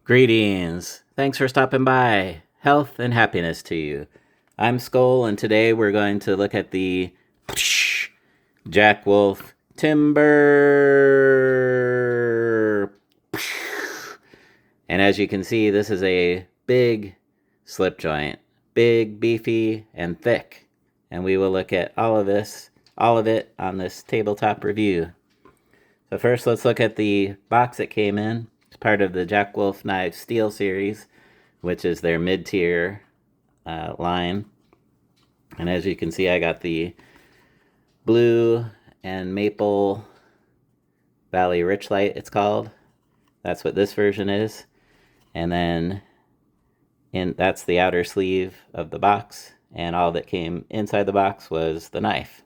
Greetings. Thanks for stopping by. Health and happiness to you. I'm Skol, and today we're going to look at the Jack Wolf Timber. And as you can see, this is a big slip joint. Big, beefy, and thick. And we will look at all of it on this tabletop review. So first, let's look at the box it came in. It's part of the Jack Wolf Knives Steel series, which is their mid-tier line. And as you can see, I got the Blue and Maple Valley Richlite, it's called. That's what this version is. And then that's the outer sleeve of the box. And all that came inside the box was the knife.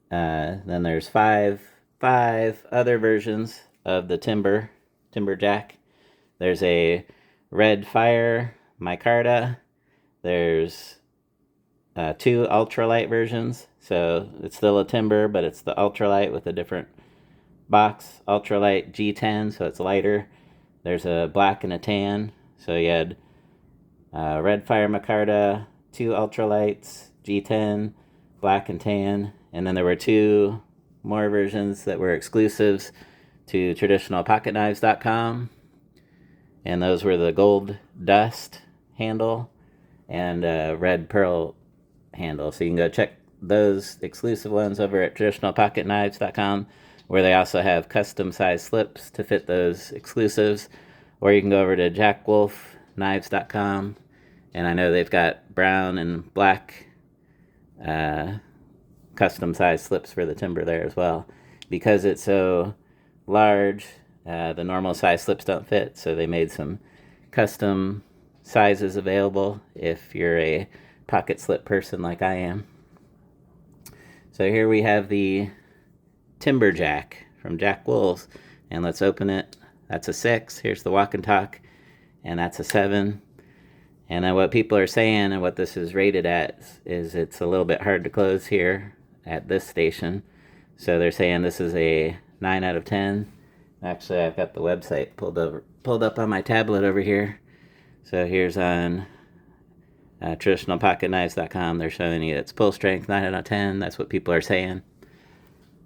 Then there's five other versions of the Timberjack. There's a red fire micarta. There's 2 ultralight versions. So it's still a timber, but it's the ultralight with a different box. Ultralight G10, so it's lighter. There's a black and a tan. So you had red fire micarta, 2 ultralights, G10, black and tan. And then there were 2 more versions that were exclusives to traditionalpocketknives.com. And those were the gold dust handle and red pearl handle. So you can go check those exclusive ones over at traditionalpocketknives.com, where they also have custom size slips to fit those exclusives. Or you can go over to jackwolfknives.com, and I know they've got brown and black custom size slips for the timber there as well. Because it's so large, the normal size slips don't fit, so they made some custom sizes available if you're a pocket slip person like I am. So here we have the Timberjack from Jack Wolf, and let's open it. That's a 6. Here's the walk and talk, and that's a 7. And then what people are saying and what this is rated at is it's a little bit hard to close here at this station. So they're saying this is a 9 out of 10. Actually, I've got the website pulled up on my tablet over here. So here's on traditionalpocketknives.com. They're showing you it's pull strength 9 out of 10. That's what people are saying.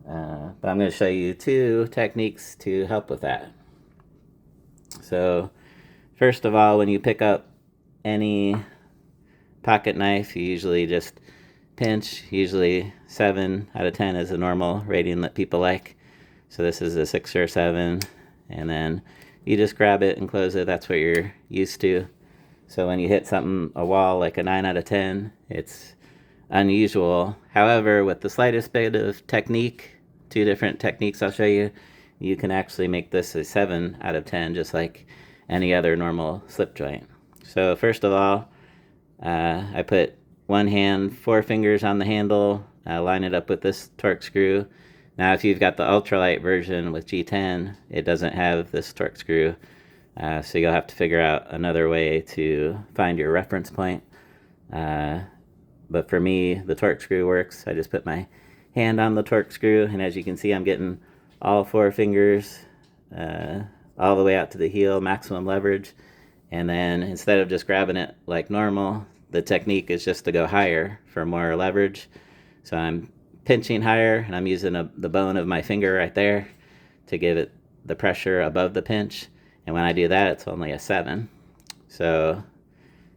But I'm going to show you 2 techniques to help with that. So first of all, when you pick up any pocket knife, you usually just pinch. Usually 7 out of 10 is a normal rating that people like. So this is a 6 or a 7, and then you just grab it and close it. That's what you're used to. So when you hit something, a wall like a 9 out of 10, it's unusual. However, with the slightest bit of technique, 2 different techniques I'll show you, you can actually make this a 7 out of 10, just like any other normal slip joint. So first of all, I put one hand, 4 fingers on the handle, line it up with this torque screw. Now if you've got the ultralight version with G10, it doesn't have this torque screw, so you'll have to figure out another way to find your reference point. But for me, the torque screw works. I just put my hand on the torque screw, and as you can see, I'm getting all 4 fingers all the way out to the heel, maximum leverage. And then instead of just grabbing it like normal, the technique is just to go higher for more leverage. So I'm pinching higher, and I'm using the bone of my finger right there to give it the pressure above the pinch. And when I do that, it's only a 7. So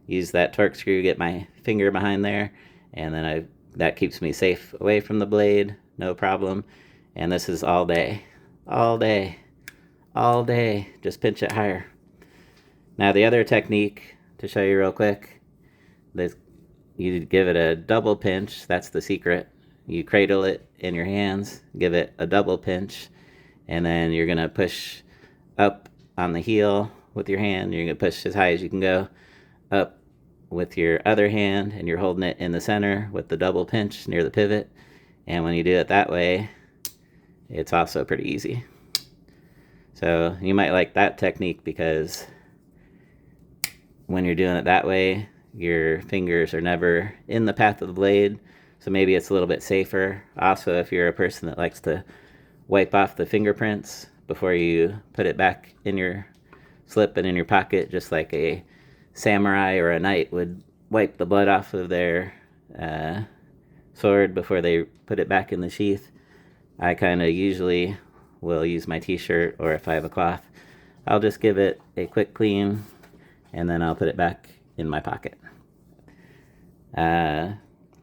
use that torque screw, get my finger behind there, and then that keeps me safe away from the blade, no problem. And this is all day, all day, all day. Just pinch it higher. Now the other technique, to show you real quick, you give it a double pinch. That's the secret. You cradle it in your hands, give it a double pinch, and then you're going to push up on the heel with your hand. You're going to push as high as you can go up with your other hand, and you're holding it in the center with the double pinch near the pivot. And when you do it that way, it's also pretty easy. So you might like that technique because when you're doing it that way, your fingers are never in the path of the blade, so maybe it's a little bit safer. Also, if you're a person that likes to wipe off the fingerprints before you put it back in your slip it in your pocket just like a samurai or a knight would wipe the blood off of their sword before they put it back in the sheath. I kind of usually will use my t-shirt, or if I have a cloth, I'll just give it a quick clean and then I'll put it back in my pocket.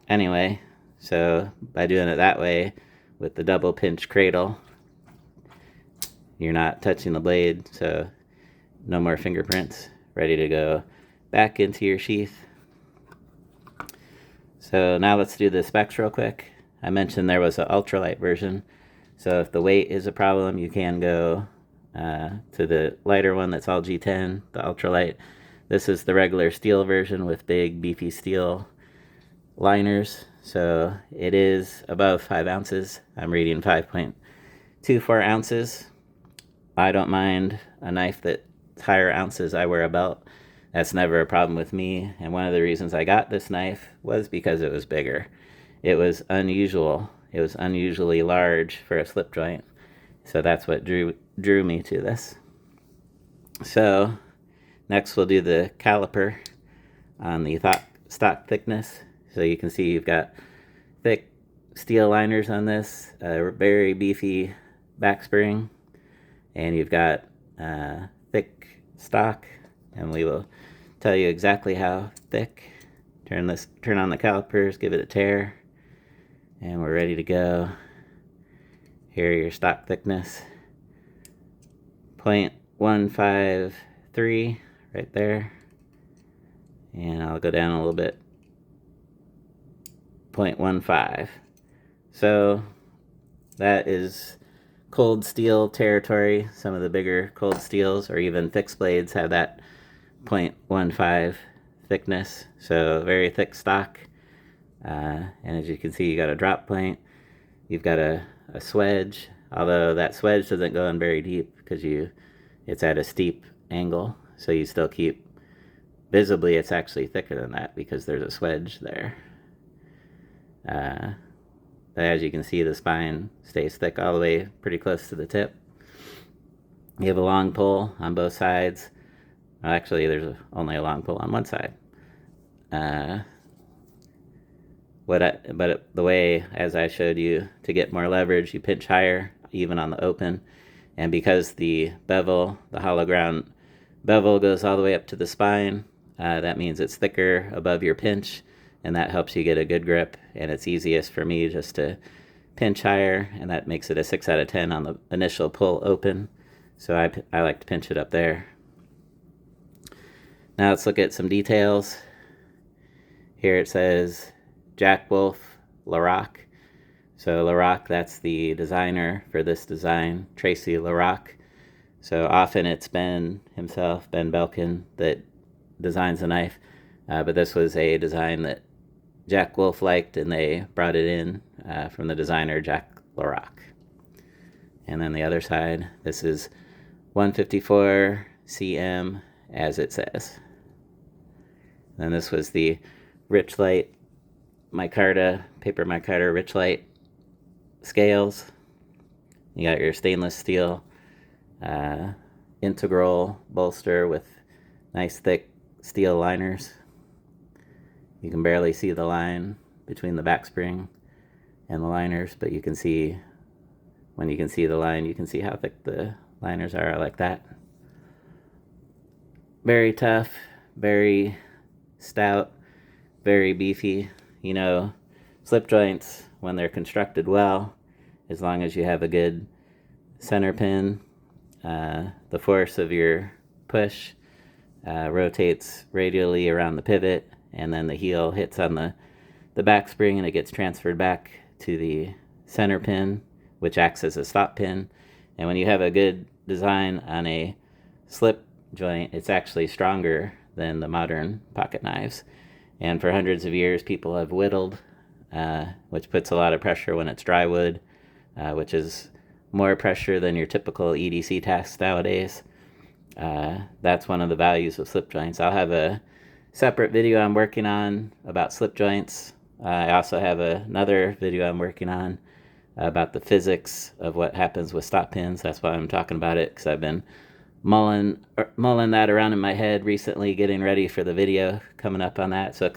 Anyway, so by doing it that way with the double pinch cradle, you're not touching the blade, so no more fingerprints. Ready to go back into your sheath. So now let's do the specs real quick. I mentioned there was an ultralight version, so if the weight is a problem, you can go to the lighter one that's all G10, the ultralight. This is the regular steel version with big beefy steel liners, so it is above 5 ounces. I'm reading 5.24 ounces. I don't mind a knife that's higher ounces. I wear a belt. That's never a problem with me, and one of the reasons I got this knife was because it was bigger. It was unusual. It was unusually large for a slip joint, so that's what drew me to this. So next we'll do the caliper on the stock thickness. So you can see you've got thick steel liners on this, a very beefy back spring, and you've got thick stock, and we will tell you exactly how thick. Turn on the calipers, give it a tear, and we're ready to go. Here are your stock thickness. 0.153 right there, and I'll go down a little bit. 0.15. So that is cold steel territory. Some of the bigger cold steels or even fixed blades have that 0.15 thickness, so very thick stock. And as you can see, you got a drop point, you've got a swedge, although that swedge doesn't go in very deep because it's at a steep angle, so you still keep, visibly it's actually thicker than that because there's a swedge there. But as you can see, the spine stays thick all the way pretty close to the tip. You have a long pull on both sides. Well, actually, there's only a long pull on one side. But the way, as I showed you, to get more leverage, you pinch higher, even on the open. And because the bevel, the hollow ground bevel, goes all the way up to the spine, that means it's thicker above your pinch, and that helps you get a good grip. And it's easiest for me just to pinch higher, and that makes it a 6 out of 10 on the initial pull open. So I like to pinch it up there. Now let's look at some details. Here it says Jack Wolf LaRock. So LaRock, that's the designer for this design, Tracy LaRock. So often it's Ben himself, Ben Belkin, that designs the knife. But this was a design that Jack Wolf liked, and they brought it in from the designer Jack LaRock. And then the other side, this is 154 cm, as it says. Then this was the Richlite micarta, paper micarta Richlite scales. You got your stainless steel integral bolster with nice thick steel liners. You can barely see the line between the back spring and the liners, but you can see, when you can see the line, you can see how thick the liners are, like that. Very tough, very stout, very beefy. You know, slip joints, when they're constructed well, as long as you have a good center pin, the force of your push rotates radially around the pivot, and then the heel hits on the back spring, and it gets transferred back to the center pin, which acts as a stop pin. And when you have a good design on a slip joint, it's actually stronger than the modern pocket knives. And for hundreds of years, people have whittled, which puts a lot of pressure when it's dry wood, which is more pressure than your typical EDC test nowadays. That's one of the values of slip joints. I'll have a separate video I'm working on about slip joints. I also have another video I'm working on about the physics of what happens with stop pins. That's why I'm talking about it, because I've been mulling that around in my head recently, getting ready for the video coming up on that. So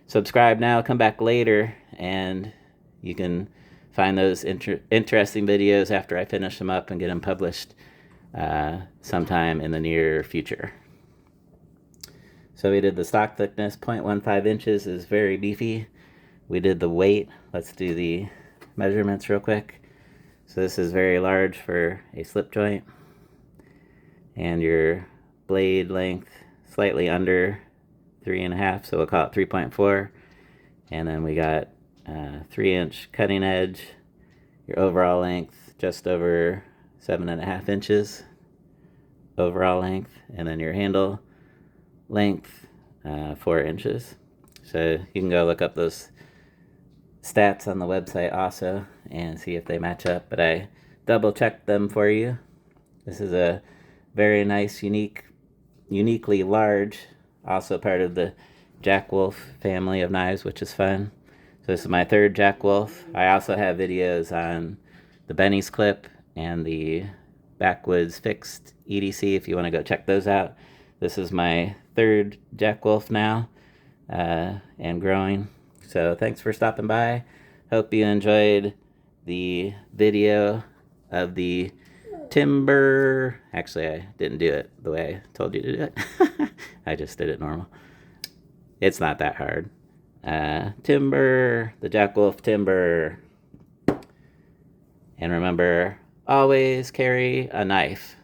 subscribe now, come back later, and you can find those interesting videos after I finish them up and get them published sometime in the near future. So we did the stock thickness, 0.15 inches is very beefy. We did the weight. Let's do the measurements real quick. So this is very large for a slip joint. And your blade length slightly under 3.5, so we'll call it 3.4. And then we got 3-inch cutting edge. Your overall length just over 7.5 inches overall length, and then your handle length 4 inches. So you can go look up those stats on the website also and see if they match up, but I double checked them for you. This is a very nice, uniquely large, also part of the Jack Wolf family of knives, which is fun. So this is my third Jack Wolf. I also have videos on the Benny's clip and the Backwoods Fixed EDC if you want to go check those out. This is my third Jack Wolf now, and growing. So thanks for stopping by. Hope you enjoyed the video of the timber. Actually, I didn't do it the way I told you to do it. I just did it normal. It's not that hard. Timber, the Jack Wolf timber. And remember, always carry a knife.